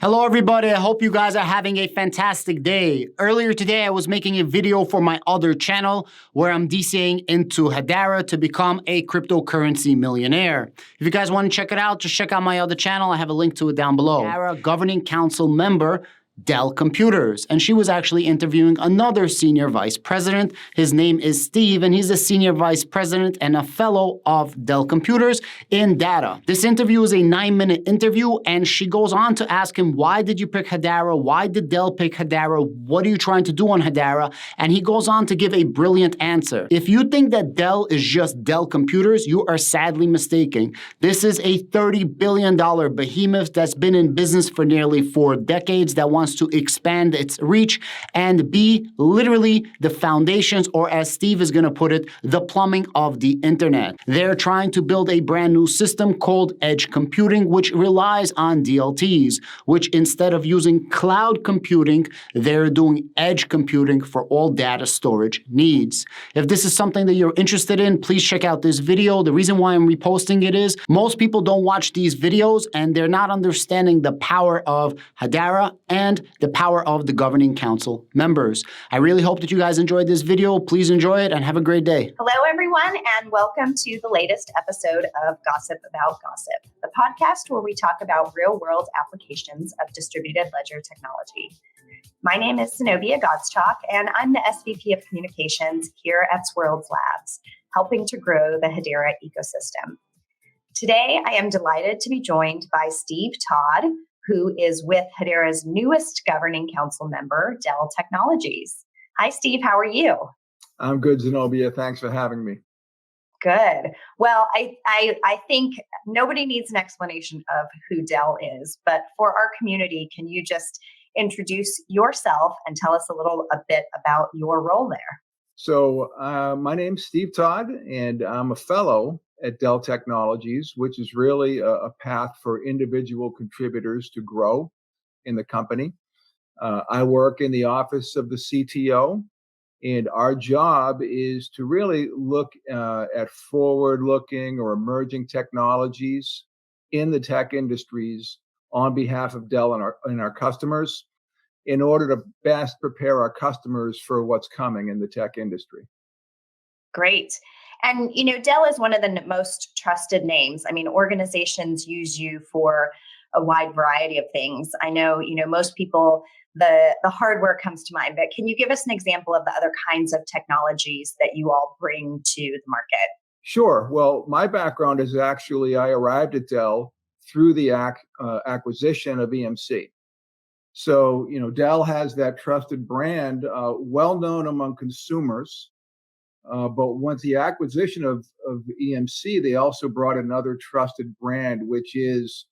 Hello everybody, I hope you guys are having a fantastic day. Earlier today I was making a video for my other channel where I'm DCing into Hedera to become a cryptocurrency millionaire. If you guys want to check it out, just check out my other channel. I have a link to it down below. Hedera Governing Council member Dell Computers, and she was actually interviewing another senior vice president. His name is Steve, and he's a senior vice president and a fellow of Dell Computers in data. This interview is a 9-minute interview, and she goes on to ask him, why did you pick Hedera? Why did Dell pick Hedera? What are you trying to do on Hedera? And he goes on to give a brilliant answer. If you think that Dell is just Dell Computers, you are sadly mistaken. This is a $30 billion behemoth that's been in business for nearly 4 decades that wants to expand its reach and be literally the foundations, or as Steve is going to put it, the plumbing of the internet. They're trying to build a brand new system called edge computing, which relies on DLTs, which instead of using cloud computing, they're doing edge computing for all data storage needs. If this is something that you're interested in, please check out this video. The reason why I'm reposting it is most people don't watch these videos and they're not understanding the power of Hedera and the power of the governing council members. I really hope that you guys enjoyed this video. Please enjoy it and have a great day. Hello, everyone, and welcome to the latest episode of Gossip About Gossip, the podcast where we talk about real-world applications of distributed ledger technology. My name is Zenobia Godstock, and I'm the SVP of Communications here at Swirlds Labs, helping to grow the Hedera ecosystem. Today, I am delighted to be joined by Steve Todd, who is with Hedera's newest governing council member, Dell Technologies. Hi, Steve. How are you? I'm good, Zenobia. Thanks for having me. Good. Well, I think nobody needs an explanation of who Dell is, but for our community, can you just introduce yourself and tell us a bit about your role there? So my name's Steve Todd, and I'm a fellow at Dell Technologies, which is really a path for individual contributors to grow in the company. I work in the office of the CTO, and our job is to really look at forward-looking or emerging technologies in the tech industries on behalf of Dell and our customers in order to best prepare our customers for what's coming in the tech industry. Great. And, you know, Dell is one of the most trusted names. I mean, organizations use you for a wide variety of things. I know, most people, the hardware comes to mind, but can you give us an example of the other kinds of technologies that you all bring to the market? Sure. Well, my background is actually, I arrived at Dell through the acquisition of EMC. So, Dell has that trusted brand, well known among consumers. But once the acquisition of EMC, they also brought another trusted brand, which is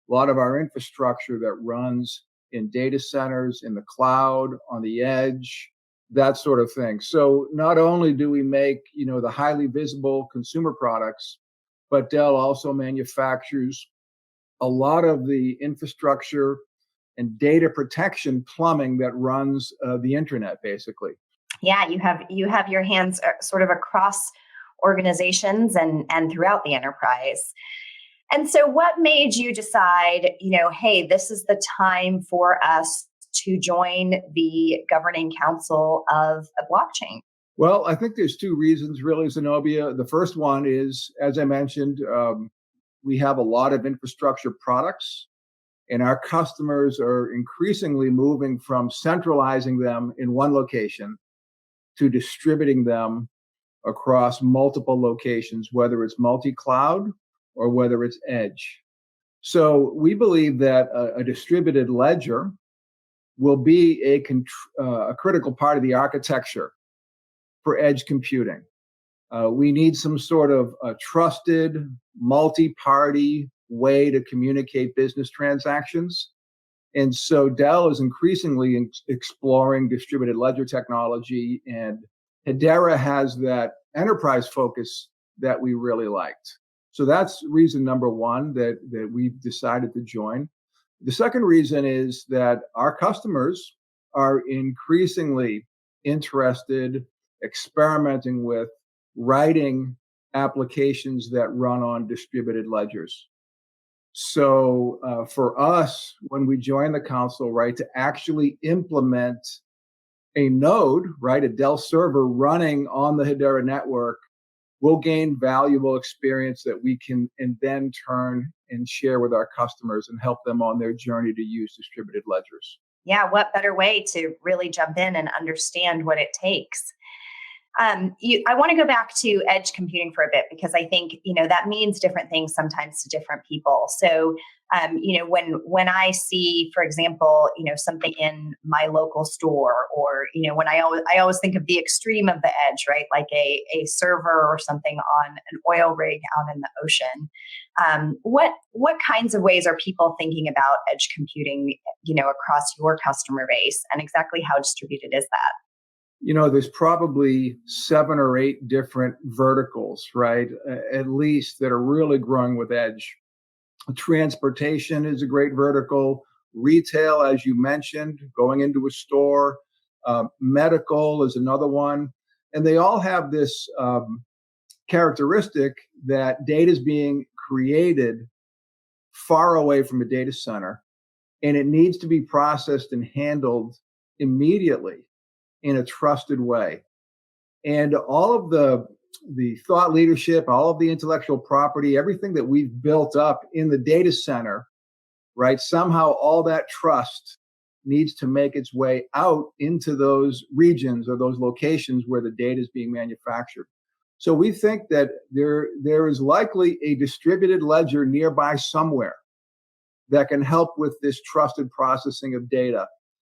a lot of our infrastructure that runs in data centers, in the cloud, on the edge, that sort of thing. So not only do we make, the highly visible consumer products, but Dell also manufactures a lot of the infrastructure and data protection plumbing that runs the internet, basically. Yeah, you have your hands sort of across organizations and throughout the enterprise. And so what made you decide, hey, this is the time for us to join the governing council of a blockchain? Well, I think there's 2 reasons, really, Zenobia. The first one is, as I mentioned, we have a lot of infrastructure products, and our customers are increasingly moving from centralizing them in one location to distributing them across multiple locations, whether it's multi-cloud or whether it's edge. So we believe that a distributed ledger will be a critical part of the architecture for edge computing. We need some sort of a trusted, multi-party way to communicate business transactions. And so Dell is increasingly exploring distributed ledger technology, and Hedera has that enterprise focus that we really liked. So that's reason number 1 that we've decided to join. The second reason is that our customers are increasingly interested, experimenting with writing applications that run on distributed ledgers. So for us, when we join the council, right, to actually implement a node, right, a Dell server running on the Hedera network, we'll gain valuable experience that we can and then turn and share with our customers and help them on their journey to use distributed ledgers. Yeah, what better way to really jump in and understand what it takes? I want to go back to edge computing for a bit because I think that means different things sometimes to different people. So when I see, for example, something in my local store, or when I always think of the extreme of the edge, right? Like a server or something on an oil rig out in the ocean. What kinds of ways are people thinking about edge computing, across your customer base, and exactly how distributed is that? There's probably 7 or 8 different verticals, right? At least, that are really growing with edge. Transportation is a great vertical. Retail, as you mentioned, going into a store. Medical is another one. And they all have this characteristic that data is being created far away from a data center, and it needs to be processed and handled immediately in a trusted way. And all of the thought leadership, all of the intellectual property, everything that we've built up in the data center, right? Somehow all that trust needs to make its way out into those regions or those locations where the data is being manufactured. So we think that there is likely a distributed ledger nearby somewhere that can help with this trusted processing of data.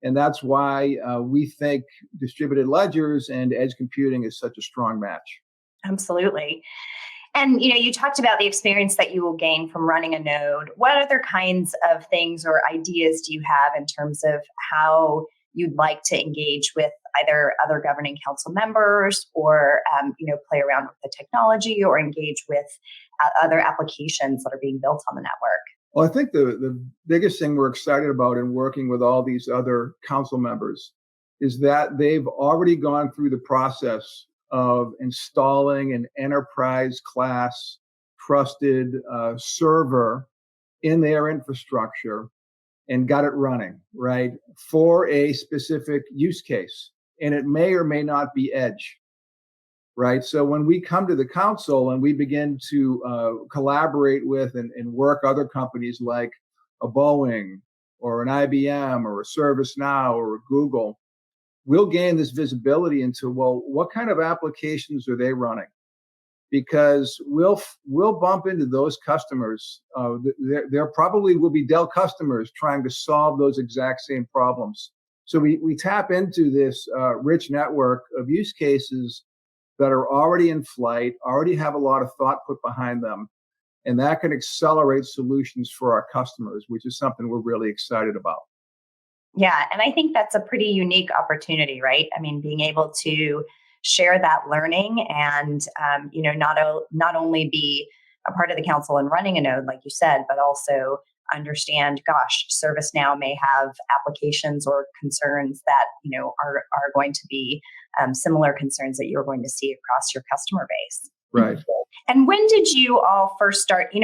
And that's why we think distributed ledgers and edge computing is such a strong match. Absolutely. And you talked about the experience that you will gain from running a node. What other kinds of things or ideas do you have in terms of how you'd like to engage with either other governing council members, or play around with the technology, or engage with other applications that are being built on the network? Well, I think the biggest thing we're excited about in working with all these other council members is that they've already gone through the process of installing an enterprise class trusted server in their infrastructure and got it running, right, for a specific use case. And it may or may not be edge. Right. So when we come to the council and we begin to collaborate with and work other companies like a Boeing or an IBM or a ServiceNow or a Google, we'll gain this visibility into, well, what kind of applications are they running? Because we'll bump into those customers. There probably will be Dell customers trying to solve those exact same problems. So we tap into this rich network of use cases that are already in flight, already have a lot of thought put behind them. And that can accelerate solutions for our customers, which is something we're really excited about. Yeah, and I think that's a pretty unique opportunity, right? I mean, being able to share that learning and, not only be a part of the council and running a node, like you said, but also understand, gosh, ServiceNow may have applications or concerns that, are going to be similar concerns that you're going to see across your customer base. Right. And when did you all first start?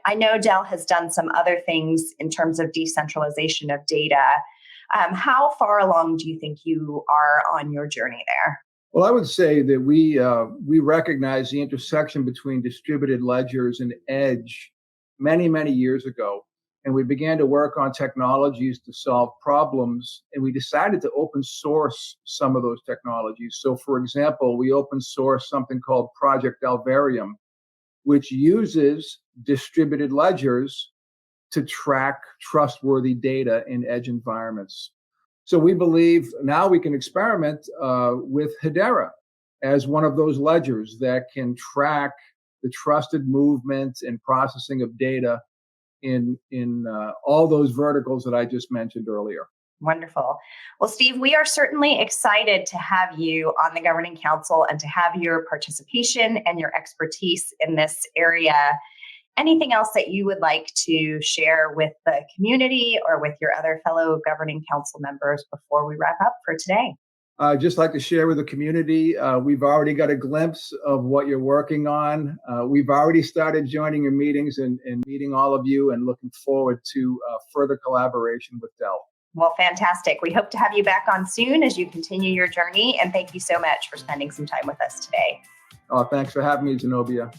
I know Dell has done some other things in terms of decentralization of data. How far along do you think you are on your journey there? Well, I would say that we recognize the intersection between distributed ledgers and edge many, many years ago. And we began to work on technologies to solve problems. And we decided to open source some of those technologies. So, for example, we open source something called Project Alvarium, which uses distributed ledgers to track trustworthy data in edge environments. So we believe now we can experiment with Hedera as one of those ledgers that can track the trusted movement and processing of data in all those verticals that I just mentioned earlier. Wonderful. Well, Steve, we are certainly excited to have you on the Governing Council and to have your participation and your expertise in this area. Anything else that you would like to share with the community or with your other fellow Governing Council members before we wrap up for today? I'd just like to share with the community, we've already got a glimpse of what you're working on. We've already started joining your meetings and meeting all of you, and looking forward to further collaboration with Dell. Well, fantastic. We hope to have you back on soon as you continue your journey. And thank you so much for spending some time with us today. Thanks for having me, Zenobia.